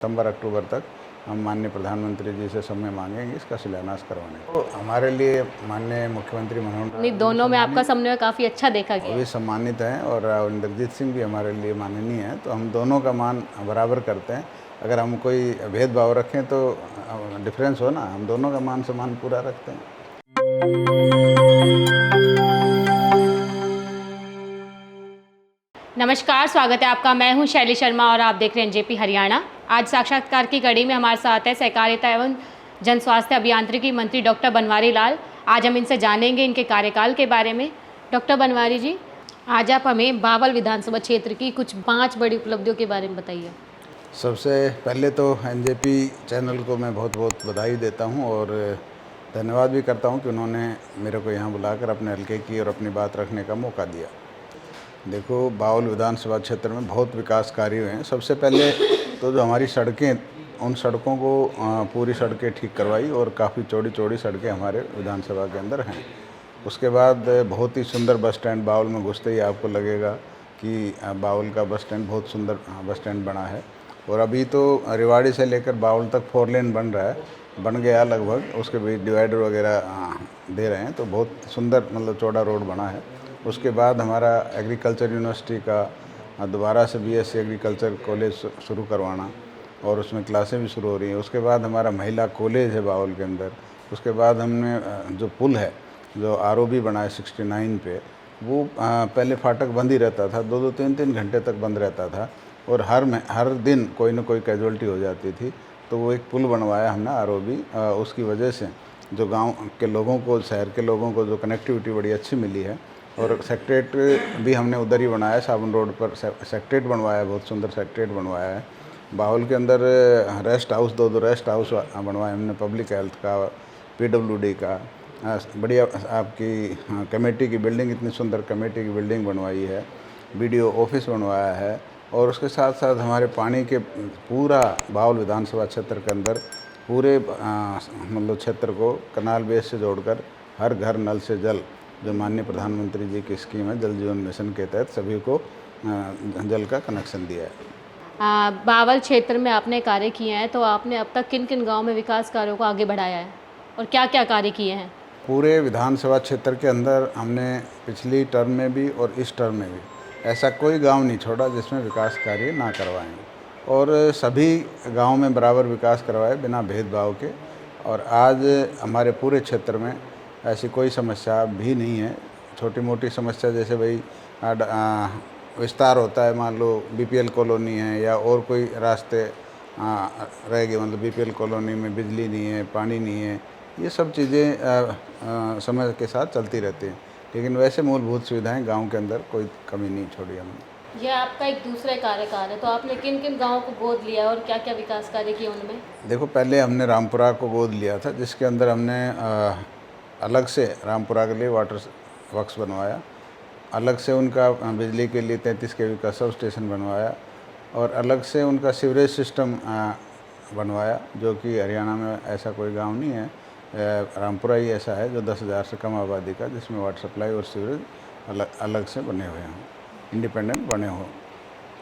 सितंबर अक्टूबर तक हम माननीय प्रधानमंत्री जी से समय मांगेंगे इसका शिलान्यास करवाने को। तो हमारे लिए माननीय मुख्यमंत्री मनोहर नहीं, दोनों में आपका समन्वय काफ़ी अच्छा देखा गया भी है। सम्मानित हैं और इंद्रजीत सिंह भी हमारे लिए माननीय हैं, तो हम दोनों का मान बराबर करते हैं। अगर हम कोई भेदभाव रखें तो डिफरेंस हो ना, हम दोनों का मान सम्मान पूरा रखते हैं। नमस्कार, स्वागत है आपका। मैं हूं शैली शर्मा और आप देख रहे हैं जेपी हरियाणा। आज साक्षात्कार की कड़ी में हमारे साथ है सहकारिता एवं जन स्वास्थ्य अभियांत्रिकी मंत्री डॉक्टर बनवारी लाल। आज हम इनसे जानेंगे इनके कार्यकाल के बारे में। डॉक्टर बनवारी जी, आज आप हमें बावल विधानसभा क्षेत्र की कुछ 5 बड़ी उपलब्धियों के बारे में बताइए। सबसे पहले तो एनजेपी चैनल को मैं बहुत बहुत बधाई देता हूं और धन्यवाद भी करता हूं कि उन्होंने मेरे को यहां बुलाकर अपने हल्के की और अपनी बात रखने का मौका दिया। देखो, बावल विधानसभा क्षेत्र में बहुत विकास कार्य हुए हैं। सबसे पहले तो जो हमारी सड़कें, उन सड़कों को पूरी सड़कें ठीक करवाई और काफ़ी चौड़ी चौड़ी सड़कें हमारे विधानसभा के अंदर हैं। उसके बाद बहुत ही सुंदर बस स्टैंड, बावल में घुसते ही आपको लगेगा कि बावल का बस स्टैंड बहुत सुंदर बस स्टैंड बना है। और अभी तो रेवाड़ी से लेकर बावल तक 4 लेन बन रहा है, बन गया लगभग। उसके बीच डिवाइडर वगैरह दे रहे हैं, तो बहुत सुंदर मतलब चौड़ा रोड बना है। उसके बाद हमारा एग्रीकल्चर यूनिवर्सिटी का दोबारा से बीएससी एग्रीकल्चर कॉलेज शुरू करवाना और उसमें क्लासें भी शुरू हो रही हैं। उसके बाद हमारा महिला कॉलेज है बावल के अंदर। उसके बाद हमने जो पुल है, जो आरओबी बना है 69 पे, वो पहले फाटक बंद ही रहता था, 2-2, 3-3 घंटे तक बंद रहता था और हर दिन कोई ना कोई कैजुअल्टी हो जाती थी। तो वो एक पुल बनवाया हमने आरओबी। उसकी वजह से जो गांव के लोगों को, शहर के लोगों को जो कनेक्टिविटी बड़ी अच्छी मिली है। और सेक्रेटरेट भी हमने उधर ही बनाया, साबुन रोड पर सेक्रेटरेट बनवाया, बहुत सुंदर सेक्रेटरेट बनवाया है। बावल के अंदर रेस्ट हाउस, 2 रेस्ट हाउस बनवाए हमने, पब्लिक हेल्थ का, पीडब्ल्यूडी का। बढ़िया आपकी कमेटी की बिल्डिंग, इतनी सुंदर कमेटी की बिल्डिंग बनवाई है। बीडीओ ऑफिस बनवाया है। और उसके साथ साथ हमारे पानी के पूरा बावल विधानसभा क्षेत्र के अंदर पूरे मतलब क्षेत्र को कनाल बेस से जोड़कर हर घर नल से जल, जो माननीय प्रधानमंत्री जी की स्कीम है जल जीवन मिशन के तहत, सभी को जल का कनेक्शन दिया है। बावल क्षेत्र में आपने कार्य किए हैं, तो आपने अब तक किन किन गाँव में विकास कार्यों को आगे बढ़ाया है और क्या क्या कार्य किए हैं? पूरे विधानसभा क्षेत्र के अंदर हमने पिछली टर्म में भी और इस टर्म में भी ऐसा कोई गांव नहीं छोड़ा जिसमें विकास कार्य ना करवाएं, और सभी गांव में बराबर विकास करवाए बिना भेदभाव के। और आज हमारे पूरे क्षेत्र में ऐसी कोई समस्या भी नहीं है। छोटी मोटी समस्या जैसे भाई विस्तार होता है, मान लो बीपीएल कॉलोनी है या और कोई रास्ते रह गए, मतलब बीपीएल कॉलोनी में बिजली नहीं है, पानी नहीं है, ये सब चीज़ें समय के साथ चलती रहती हैं। लेकिन वैसे मूलभूत सुविधाएं गांव के अंदर कोई कमी नहीं छोड़ी हमने। यह आपका एक दूसरा कार्यकाल है, तो आपने किन किन गाँवों को गोद लिया और क्या क्या विकास कार्य किए उनमें? देखो, पहले हमने रामपुरा को गोद लिया था, जिसके अंदर हमने अलग से रामपुरा के लिए वाटर वर्क्स बनवाया, अलग से उनका बिजली के लिए 33 केवी का सब स्टेशन बनवाया और अलग से उनका सीवरेज सिस्टम बनवाया, जो कि हरियाणा में ऐसा कोई गांव नहीं है, रामपुरा ही ऐसा है जो 10,000 से कम आबादी का, जिसमें वाटर सप्लाई और सीवरेज अलग से बने हुए हों, इंडिपेंडेंट बने हों।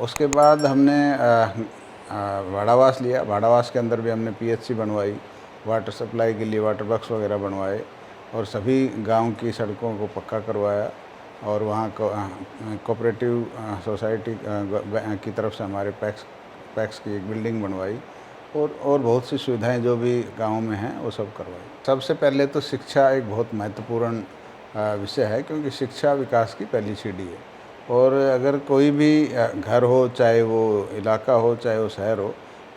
उसके बाद हमने भाड़ावास लिया। भाड़ावास के अंदर भी हमने पीएचसी बनवाई, वाटर सप्लाई के लिए वाटर बॉक्स वगैरह बनवाए और सभी गांव की सड़कों को पक्का करवाया। और वहाँ कोऑपरेटिव सोसाइटी की तरफ से हमारे पैक्स की एक बिल्डिंग बनवाई और बहुत सी सुविधाएं जो भी गाँव में हैं वो सब करवाई। सबसे पहले तो शिक्षा एक बहुत महत्वपूर्ण विषय है, क्योंकि शिक्षा विकास की पहली सीढ़ी है। और अगर कोई भी घर हो, चाहे वो इलाका हो, चाहे वो शहर हो,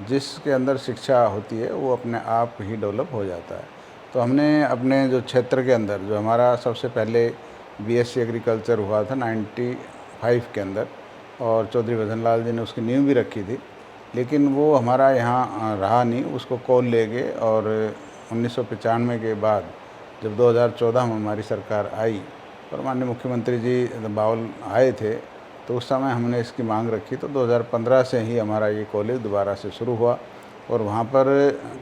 जिसके अंदर शिक्षा होती है वो अपने आप ही डेवलप हो जाता है। तो हमने अपने जो क्षेत्र के अंदर, जो हमारा सबसे पहले बीएससी एग्रीकल्चर हुआ था 95 के अंदर, और चौधरी भजन लाल जी ने उसकी नींव भी रखी थी, लेकिन वो हमारा यहाँ रहा नहीं, उसको कॉल ले गए। और 1995 के बाद जब 2014 में हमारी सरकार आई और माननीय मुख्यमंत्री जी बावल आए थे, तो उस समय हमने इसकी मांग रखी। तो 2015 से ही हमारा ये कॉलेज दोबारा से शुरू हुआ और वहाँ पर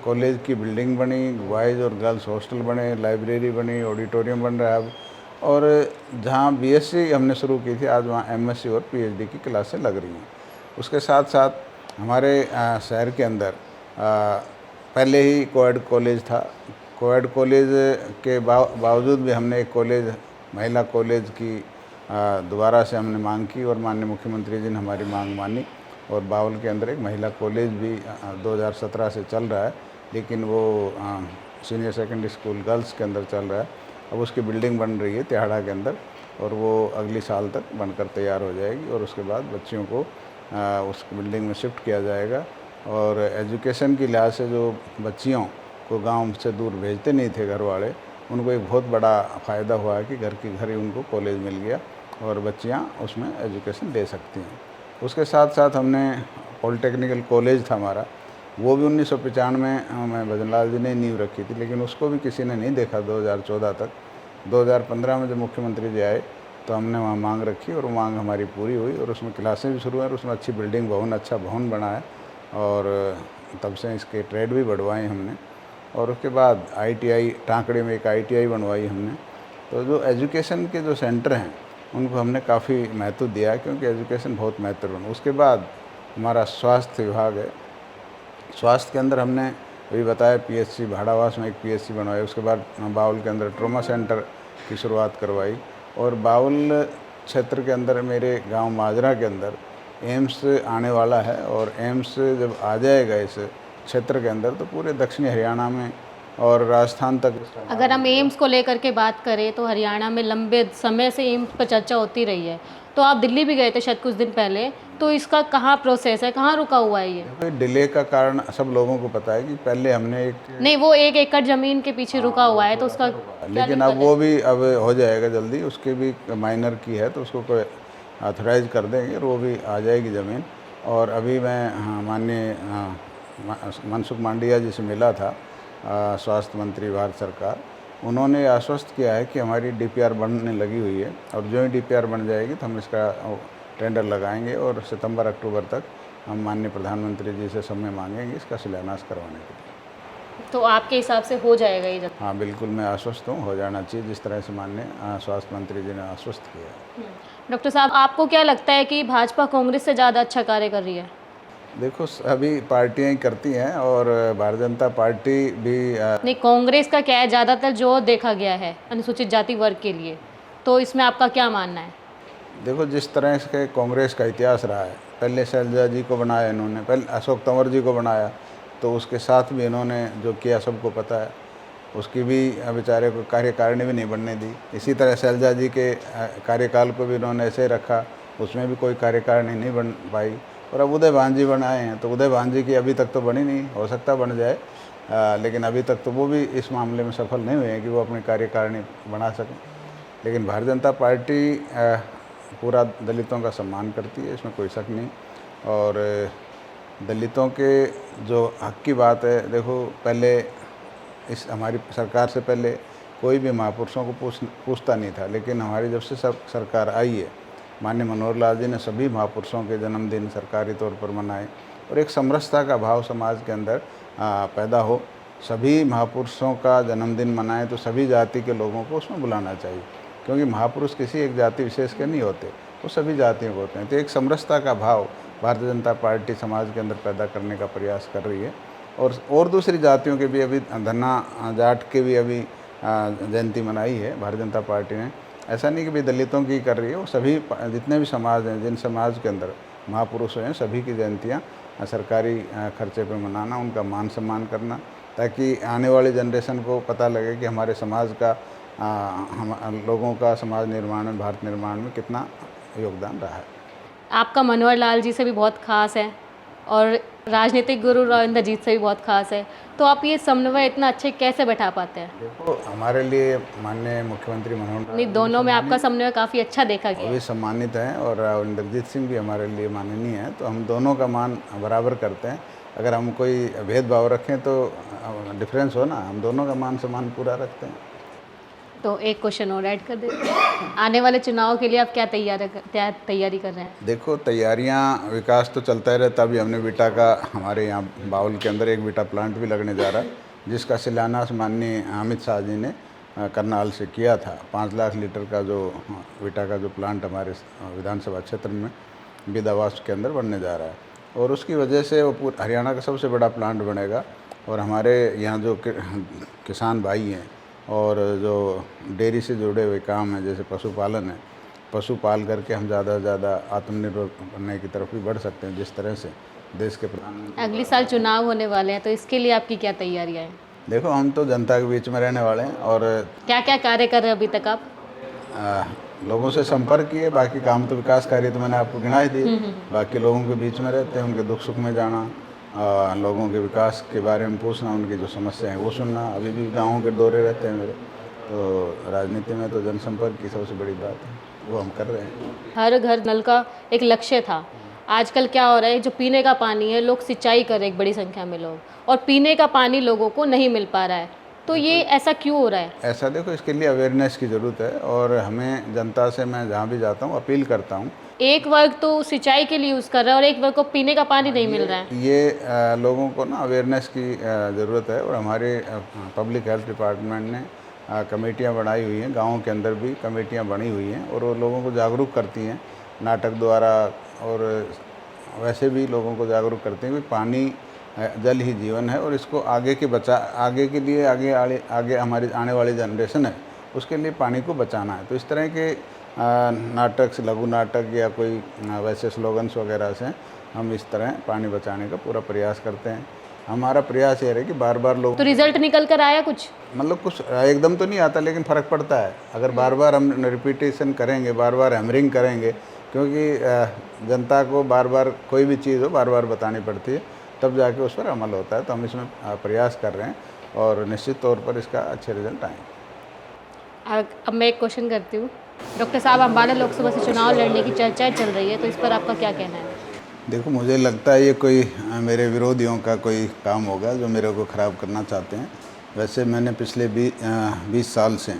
कॉलेज की बिल्डिंग बनी, बॉयज़ और गर्ल्स हॉस्टल बने, लाइब्रेरी बनी, ऑडिटोरियम बन रहा है अब। और जहाँ बीएससी हमने शुरू की थी, आज वहाँ एमएससी और पीएचडी की क्लासें लग रही हैं। उसके साथ साथ हमारे शहर के अंदर पहले ही कोएड कॉलेज था। कोएड कॉलेज के बावजूद भी हमने एक कॉलेज, महिला कॉलेज की दोबारा से हमने मांग की और माननीय मुख्यमंत्री जी ने हमारी मांग मानी और बावल के अंदर एक महिला कॉलेज भी 2017 से चल रहा है, लेकिन वो सीनियर सेकेंडरी स्कूल गर्ल्स के अंदर चल रहा है। अब उसकी बिल्डिंग बन रही है तिहाड़ा के अंदर और वो अगली साल तक बनकर तैयार हो जाएगी और उसके बाद बच्चियों को उस बिल्डिंग में शिफ्ट किया जाएगा। और एजुकेशन की लिहाज से जो बच्चियों को गांव से दूर भेजते नहीं थे घर वाले, उनको एक बहुत बड़ा फ़ायदा हुआ है कि घर की घर ही उनको कॉलेज मिल गया और बच्चियां उसमें एजुकेशन ले सकती हैं। उसके साथ साथ हमने पॉलिटेक्निकल कॉलेज था हमारा, वो भी 1995 में भजनलाल जी ने नींव रखी थी, लेकिन उसको भी किसी ने नहीं देखा 2014 तक। 2015 में जब मुख्यमंत्री जी आए तो हमने वहाँ मांग रखी और वो मांग हमारी पूरी हुई और उसमें क्लासें भी शुरू हुई और उसमें अच्छी बिल्डिंग अच्छा भवन बना है और तब से इसके ट्रेड भी बढ़वाए हमने। और उसके बाद ITI टाँकड़े में एक ITI बनवाई हमने। तो जो एजुकेशन के जो सेंटर हैं उनको हमने काफ़ी महत्व दिया है, क्योंकि एजुकेशन बहुत महत्वपूर्ण है। उसके बाद हमारा स्वास्थ्य विभाग है। स्वास्थ्य के अंदर हमने अभी बताया PSC भाड़ावास में एक PSC बनवाई, उसके बाद बावल के अंदर ट्रॉमा सेंटर की शुरुआत करवाई और बावल क्षेत्र के अंदर मेरे गांव माजरा के अंदर एम्स आने वाला है और एम्स जब आ जाएगा इस क्षेत्र के अंदर तो पूरे दक्षिणी हरियाणा में और राजस्थान तक। अगर हम एम्स को लेकर के बात करें तो हरियाणा में लंबे समय से एम्स पर चर्चा होती रही है। तो आप दिल्ली भी गए थे शायद कुछ दिन पहले, तो इसका कहाँ प्रोसेस है, कहाँ रुका हुआ है ये? डिले का कारण सब लोगों को पता है कि पहले हमने नहीं, वो 1 एकड़ ज़मीन के पीछे रुका हुआ है तो उसका लेकिन अब वो भी अब हो जाएगा जल्दी। उसके भी माइनर की है तो उसको कोई ऑथराइज कर देंगे और वो भी आ जाएगी ज़मीन। और अभी मैं माननीय मनसुख मांडविया जी से मिला था, स्वास्थ्य मंत्री भारत सरकार। उन्होंने आश्वस्त किया है कि हमारी DPR बनने लगी हुई है और जो ही DPR बन जाएगी तो हम इसका टेंडर लगाएंगे और सितंबर-अक्टूबर तक हम माननीय प्रधानमंत्री जी से समय मांगेंगे इसका शिलान्यास करवाने के लिए। तो आपके हिसाब से हो जाएगा ये? हाँ बिल्कुल, मैं आश्वस्त हूँ, हो जाना चाहिए जिस तरह से माननीय स्वास्थ्य मंत्री जी ने आश्वस्त किया है। डॉक्टर साहब, आपको क्या लगता है कि भाजपा कांग्रेस से ज़्यादा अच्छा कार्य कर रही है? देखो, सभी पार्टियां ही करती हैं और भारतीय जनता पार्टी भी नहीं, कांग्रेस का क्या है, ज़्यादातर जो देखा गया है अनुसूचित जाति वर्ग के लिए, तो इसमें आपका क्या मानना है? देखो, जिस तरह से कांग्रेस का इतिहास रहा है, पहले शैलजा जी को बनाया इन्होंने, पहले अशोक तंवर जी को बनाया, तो उसके साथ भी इन्होंने जो किया सबको पता है। उसकी भी बेचारे को कार्यकारिणी भी नहीं बनने दी। इसी तरह शैलजा जी के कार्यकाल को भी इन्होंने ऐसे रखा, उसमें भी कोई कार्यकारिणी नहीं बन पाई। और अब उदय भान जी बनाए हैं तो उदय भान जी की अभी तक तो बनी नहीं, हो सकता बन जाए, लेकिन अभी तक तो वो भी इस मामले में सफल नहीं हुए हैं कि वो अपनी कार्यकारिणी बना सकें। लेकिन भारतीय जनता पार्टी पूरा दलितों का सम्मान करती है, इसमें कोई शक नहीं। और दलितों के जो हक की बात है, देखो पहले इस हमारी सरकार से पहले कोई भी महापुरुषों को पूछता नहीं था, लेकिन हमारी जब से सरकार आई है, माननीय मनोहर लाल जी ने सभी महापुरुषों के जन्मदिन सरकारी तौर पर मनाए और एक समरसता का भाव समाज के अंदर पैदा हो। सभी महापुरुषों का जन्मदिन मनाएं तो सभी जाति के लोगों को उसमें बुलाना चाहिए, क्योंकि महापुरुष किसी एक जाति विशेष के नहीं होते, वो सभी जातियों को होते हैं। तो एक समरसता का भाव भारतीय जनता पार्टी समाज के अंदर पैदा करने का प्रयास कर रही है। और दूसरी जातियों के भी अभी धन्ना जाट के भी अभी जयंती मनाई है भारतीय जनता पार्टी ने। ऐसा नहीं कि भी दलितों की कर रही है, वो सभी जितने भी समाज हैं, जिन समाज के अंदर महापुरुष हैं, सभी की जयंतियाँ सरकारी खर्चे पे मनाना, उनका मान सम्मान करना, ताकि आने वाली जनरेशन को पता लगे कि हमारे समाज का हम लोगों का समाज निर्माण में, भारत निर्माण में कितना योगदान रहा है। आपका मनोहर लाल जी से भी बहुत खास है और राजनीतिक गुरु इंद्रजीत से भी बहुत खास है, तो आप ये समन्वय इतना अच्छे कैसे बैठा पाते हैं? देखो, हमारे लिए माननीय मुख्यमंत्री मनोहर नहीं, दोनों में आपका समन्वय काफ़ी अच्छा देखा गया। वो भी सम्मानित हैं और इंद्रजीत सिंह भी हमारे लिए माननीय हैं, तो हम दोनों का मान बराबर करते हैं। अगर हम कोई भेदभाव रखें तो डिफरेंस हो ना, हम दोनों का मान सम्मान पूरा रखते हैं। तो एक क्वेश्चन और ऐड कर देते हैं, आने वाले चुनाव के लिए आप क्या तैयारी कर रहे हैं? देखो, तैयारियां, विकास तो चलता ही रहता। अभी हमने बीटा का, हमारे यहाँ बावल के अंदर एक बीटा प्लांट भी लगने जा रहा है, जिसका शिलान्यास माननीय अमित शाह जी ने करनाल से किया था। 5 लाख लीटर का जो बीटा का जो प्लांट हमारे विधानसभा क्षेत्र में विधावास के अंदर बनने जा रहा है। और उसकी वजह से वो पूरा हरियाणा का सबसे बड़ा प्लांट बनेगा। और हमारे यहाँ जो किसान भाई हैं और जो डेयरी से जुड़े हुए काम हैं, जैसे पशुपालन है, पशु पाल करके हम ज़्यादा से ज़्यादा आत्मनिर्भर बनने की तरफ भी बढ़ सकते हैं, जिस तरह से देश के प्रधानमंत्री। अगले साल चुनाव होने वाले हैं, तो इसके लिए आपकी क्या तैयारियां हैं? देखो, हम तो जनता के बीच में रहने वाले हैं और क्या क्या कार्य कर रहे हैं अभी तक आप? लोगों से संपर्क किए, बाकी काम तो विकास कार्य तो मैंने आपको गिना ही दिए। बाकी लोगों के बीच में रहते हैं, उनके दुख सुख में जाना, लोगों के विकास के बारे में पूछना, उनकी जो समस्या है वो सुनना। अभी भी गाँवों के दौरे रहते हैं मेरे। तो राजनीति में तो जनसंपर्क की सबसे बड़ी बात है, वो हम कर रहे हैं। हर घर नल का एक लक्ष्य था। आजकल क्या हो रहा है, जो पीने का पानी है, लोग सिंचाई कर रहे हैं, एक बड़ी संख्या में लोग, और पीने का पानी लोगों को नहीं मिल पा रहा है। तो ये ऐसा क्यों हो रहा है? ऐसा देखो, इसके लिए अवेयरनेस की ज़रूरत है और हमें जनता से, मैं जहाँ भी जाता हूँ अपील करता हूँ। एक वर्ग तो सिंचाई के लिए यूज़ कर रहा है और एक वर्ग को पीने का पानी नहीं मिल रहा है। ये लोगों को ना अवेयरनेस की ज़रूरत है। और हमारे पब्लिक हेल्थ डिपार्टमेंट ने कमेटियाँ बनाई हुई हैं, गाँवों के अंदर भी कमेटियाँ बनी हुई हैं और वो लोगों को जागरूक करती हैं नाटक द्वारा, और वैसे भी लोगों को जागरूक करते हैं कि पानी जल ही जीवन है और इसको आगे के लिए आगे हमारी आने वाली जनरेशन है, उसके लिए पानी को बचाना है। तो इस तरह के नाटक, लघु नाटक या कोई वैसे स्लोगन्स वगैरह से हम इस तरह पानी बचाने का पूरा प्रयास करते हैं। हमारा प्रयास ये है कि बार बार लोग, तो रिजल्ट निकल कर आया कुछ? मतलब कुछ एकदम तो नहीं आता, लेकिन फ़र्क पड़ता है अगर बार बार हम रिपीटेशन करेंगे, बार बार हैमरिंग करेंगे, क्योंकि जनता को बार बार कोई भी चीज़ हो बार बार बतानी पड़ती है, तब जाके उस पर अमल होता है। तो हम इसमें प्रयास कर रहे हैं और निश्चित तौर पर इसका अच्छे रिजल्ट आएंगे। अब मैं एक क्वेश्चन करती हूँ। डॉक्टर साहब, अम्बाला लोकसभा से चुनाव लड़ने की चर्चाएं चल रही है, तो इस पर आपका क्या कहना है? देखो, मुझे लगता है ये कोई मेरे विरोधियों का कोई काम होगा जो मेरे को ख़राब करना चाहते हैं। वैसे मैंने पिछले 20 साल से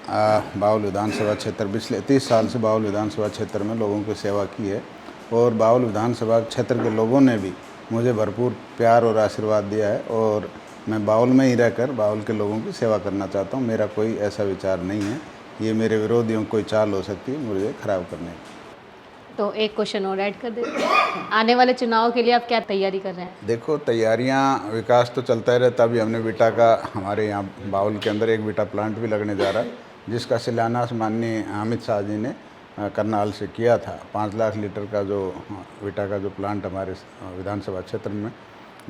बावल विधानसभा क्षेत्र, पिछले 30 साल से बावल विधानसभा क्षेत्र में लोगों की सेवा की है और बावल विधानसभा क्षेत्र के लोगों ने भी मुझे भरपूर प्यार और आशीर्वाद दिया है और मैं बावल में ही रहकर बावल के लोगों की सेवा करना चाहता हूँ। मेरा कोई ऐसा विचार नहीं है, ये मेरे विरोधियों को कोई चाल हो सकती है मुझे ख़राब करने की। तो एक क्वेश्चन और ऐड कर देते हैं, आने वाले चुनाव के लिए आप क्या तैयारी कर रहे हैं? देखो, तैयारियां, विकास तो चलता ही रहता। अभी हमने बीटा का, हमारे यहाँ बावल के अंदर एक बीटा प्लांट भी लगने जा रहा है, जिसका शिलान्यास माननीय अमित शाह जी ने करनाल से किया था। 5 लाख लीटर का जो बीटा का जो प्लांट हमारे विधानसभा क्षेत्र में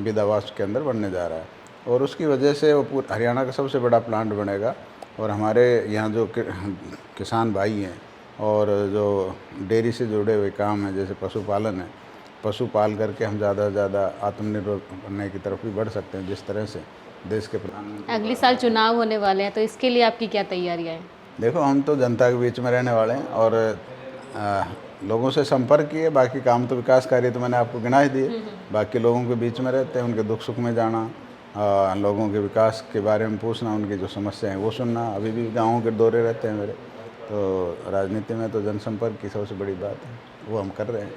बिदावास के अंदर बनने जा रहा है, और उसकी वजह से वो पूरा हरियाणा का सबसे बड़ा प्लांट बनेगा। और हमारे यहाँ जो किसान भाई हैं और जो डेयरी से जुड़े हुए काम हैं, जैसे पशुपालन है, पशु पाल करके हम ज़्यादा से ज़्यादा आत्मनिर्भर बनने की तरफ भी बढ़ सकते हैं, जिस तरह से देश के प्रधानमंत्री। अगले साल चुनाव होने वाले हैं, तो इसके लिए आपकी क्या तैयारियां हैं? देखो, हम तो जनता के बीच में रहने वाले हैं और लोगों से संपर्क किए, बाकी काम तो विकास कार्य तो मैंने आपको गिना ही दिए। बाकी लोगों के बीच में रहते हैं, उनके दुख सुख में जाना, लोगों के विकास के बारे में पूछना, उनकी जो समस्या है वो सुनना। अभी भी गाँवों के दौरे रहते हैं मेरे। तो राजनीति में तो जनसंपर्क की सबसे बड़ी बात है, वो हम कर रहे हैं।